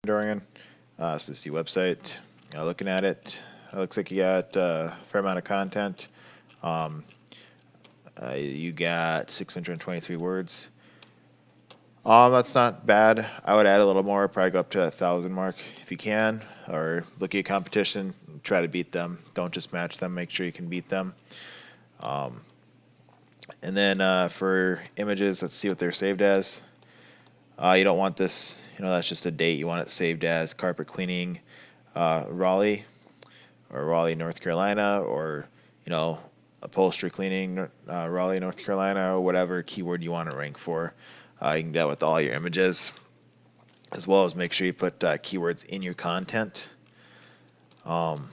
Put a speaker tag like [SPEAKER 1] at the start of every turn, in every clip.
[SPEAKER 1] Oregon. So this is the website. Looking at it, looks like you got a fair amount of content. Um, you got 623 words. That's not bad. I would add a little more, probably go up to 1,000 mark if you can, or look at your competition, try to beat them. Don't just match them. Make sure you can beat them. Um, and then for images, let's see what they're saved as. You don't want this, that's just a date. You want it saved as carpet cleaning, Raleigh, or Raleigh, North Carolina, or, upholstery cleaning, Raleigh, North Carolina, or whatever keyword you want to rank for. You can do that with all your images, as well as make sure you put keywords in your content. Google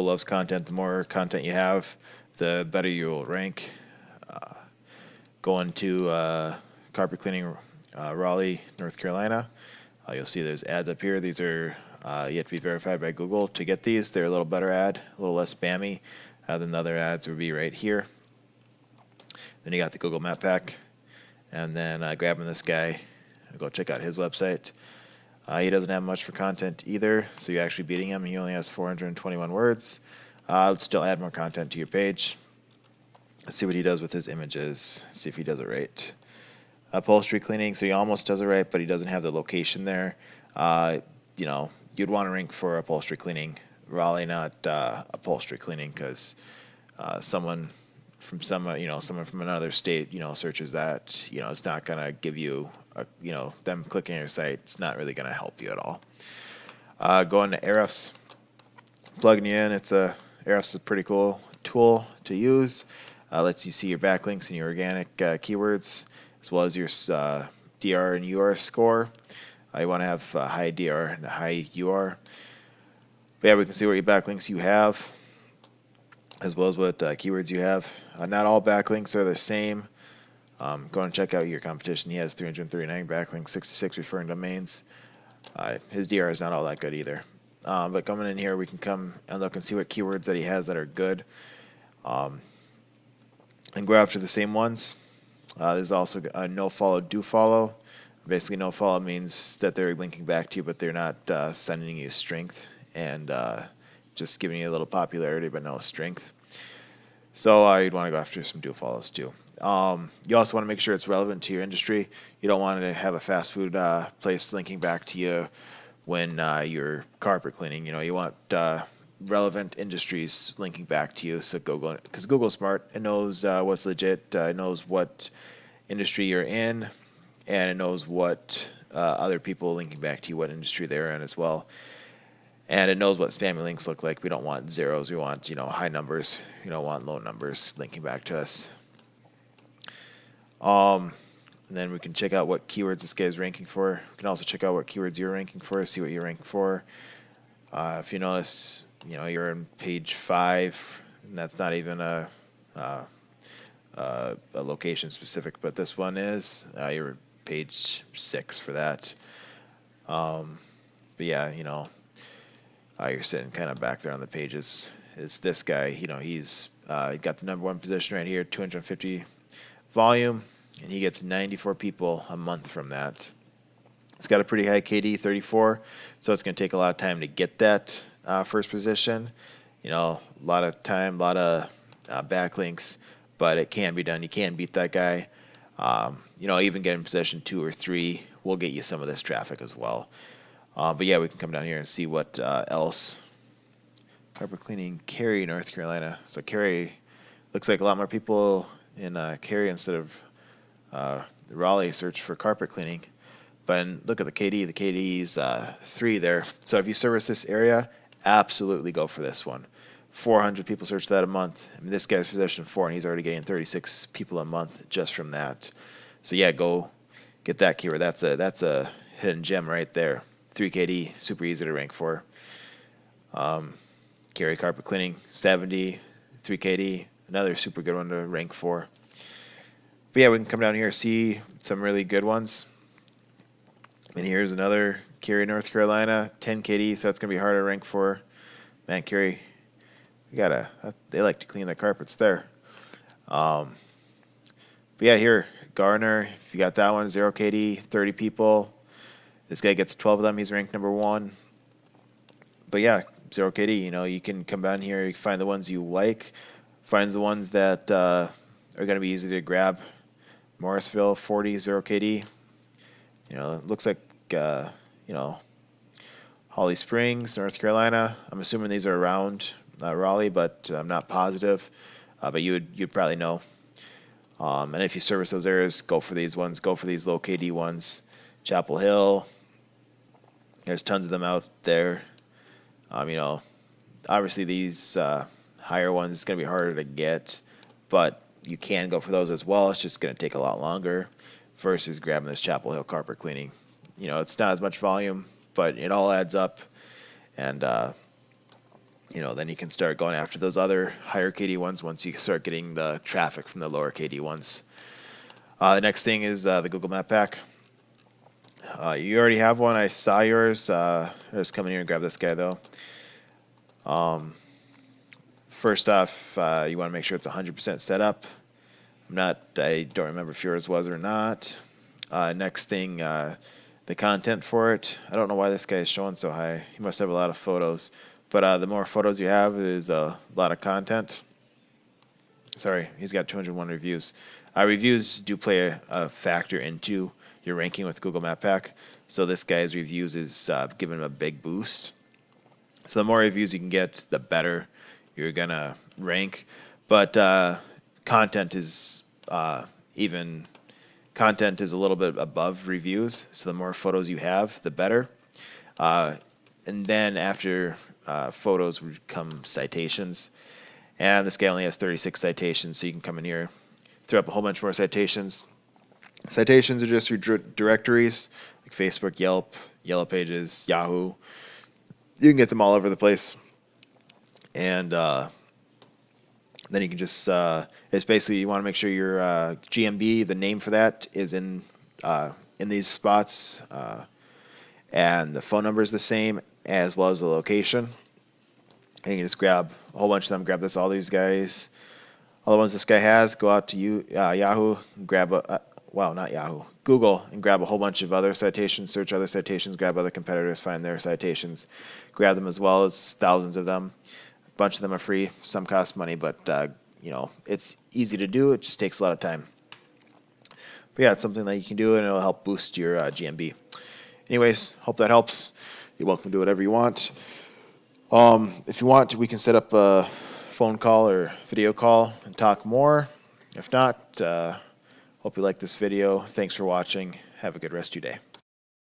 [SPEAKER 1] loves content. The more content you have, the better you will rank. Going to carpet cleaning, Raleigh, North Carolina. You'll see there's ads up here. These are yet to be verified by Google. To get these, they're a little better ad, a little less spammy than the other ads would be right here. Then you got the Google Map Pack, and then grabbing this guy, go check out his website. He doesn't have much for content either, so you're actually beating him. He only has 421 words. I would still add more content to your page. Let's see what he does with his images, see if he does it right. Upholstery cleaning, so he almost does it right, but he doesn't have the location there. You'd want to rank for upholstery cleaning, Raleigh, not upholstery cleaning, because someone from someone from another state, searches that, it's not gonna give you, them clicking your site. It's not really gonna help you at all. Going to Ahrefs, plugging you in. Ahrefs is a pretty cool tool to use. Lets you see your backlinks and your organic keywords, as well as your DR and UR score. You want to have high DR and high UR. But yeah, we can see what your backlinks you have, as well as what keywords you have. Not all backlinks are the same. Go and check out your competition. He has 339 backlinks, 66 referring domains. His DR is not all that good either. But coming in here, we can come and look and see what keywords that he has that are good, and go after the same ones. There's also a no follow, do follow. Basically, no follow means that they're linking back to you, but they're not sending you strength, and just giving you a little popularity, but no strength. So you'd want to go after some do follows too. You also want to make sure it's relevant to your industry. You don't want to have a fast food place linking back to you when you're carpet cleaning. You want relevant industries linking back to you. So Google, because Google's smart, it knows what's legit, it knows what industry you're in, and it knows what other people linking back to you, what industry they're in as well. And it knows what spammy links look like. We don't want zeros. We want, high numbers. We don't want low numbers linking back to us. And then we can check out what keywords this guy is ranking for. We can also check out what keywords you're ranking for, see what you're ranking for. If you notice, you're on page 5, and that's not even a location specific, but this one is. You're page 6 for that. But yeah, you're sitting kind of back there on the pages. Is this guy? He's got the #1 position right here, 250 volume, and he gets 94 people a month from that. It's got a pretty high KD, 34, so it's going to take a lot of time to get that first position. A lot of time, a lot of backlinks, but it can be done. You can beat that guy. Even getting position 2 or 3 will get you some of this traffic as well. But yeah, we can come down here and see what else. Carpet cleaning, Cary, North Carolina. So Cary, looks like a lot more people in Cary instead of Raleigh search for carpet cleaning. But look at the KD. The KD is 3 there. So if you service this area, absolutely go for this one. 400 people search that a month. I mean, this guy's position 4, and he's already getting 36 people a month just from that. So yeah, go get that keyword. That's a hidden gem right there. 3 KD, super easy to rank for. Cary carpet cleaning, 70, 3 KD, another super good one to rank for. But yeah, we can come down here and see some really good ones. And here's another Cary, North Carolina, 10 KD, so that's going to be harder to rank for. Man, Cary, they like to clean the carpets there. But yeah, here, Garner, if you got that one, 0 KD, 30 people. This guy gets 12 of them. He's ranked number 1. But yeah, 0KD. You know, you can come down here, you find the ones you like, find the ones that are going to be easy to grab. Morrisville 40 0KD. You know, it looks like you know, Holly Springs, North Carolina. I'm assuming these are around Raleigh, but I'm not positive. But you'd probably know. And if you service those areas, go for these ones. Go for these low KD ones. Chapel Hill. There's tons of them out there. You know, obviously these higher ones it's going to be harder to get, but you can go for those as well. It's just going to take a lot longer versus grabbing this Chapel Hill carpet cleaning. You know, it's not as much volume, but it all adds up, and you know, then you can start going after those other higher KD ones once you start getting the traffic from the lower KD ones. The next thing is the Google Map Pack. You already have one. I saw yours. Just come in here and grab this guy though. First off, you want to make sure it's 100% set up. I don't remember if yours was or not. Next thing, the content for it. I don't know why this guy is showing so high. He must have a lot of photos. But the more photos you have is a lot of content. Sorry, he's got 201 reviews. Reviews do play a factor into your ranking with Google Map Pack. So this guy's reviews is giving him a big boost. So the more reviews you can get, the better you're going to rank. But content is content is a little bit above reviews. So the more photos you have, the better. And then after photos would come citations. And this guy only has 36 citations, so you can come in here, throw up a whole bunch more citations. Citations are just your directories, like Facebook, Yelp, Yellow Pages, Yahoo. You can get them all over the place. And then you can just, it's basically you want to make sure your GMB, the name for that, is in these spots. And the phone number is the same, as well as the location. And you can just grab a whole bunch of them, grab all these guys, all the ones this guy has, go out to Yahoo, and grab not Yahoo, Google, and grab a whole bunch of other citations, search other citations, grab other competitors, find their citations, grab them as well as thousands of them. A bunch of them are free, some cost money, but you know, it's easy to do, it just takes a lot of time. But yeah, it's something that you can do, and it'll help boost your GMB. Anyways, hope that helps. You're welcome to do whatever you want. If you want, we can set up a phone call or video call and talk more. If not, hope you like this video. Thanks for watching. Have a good rest of your day.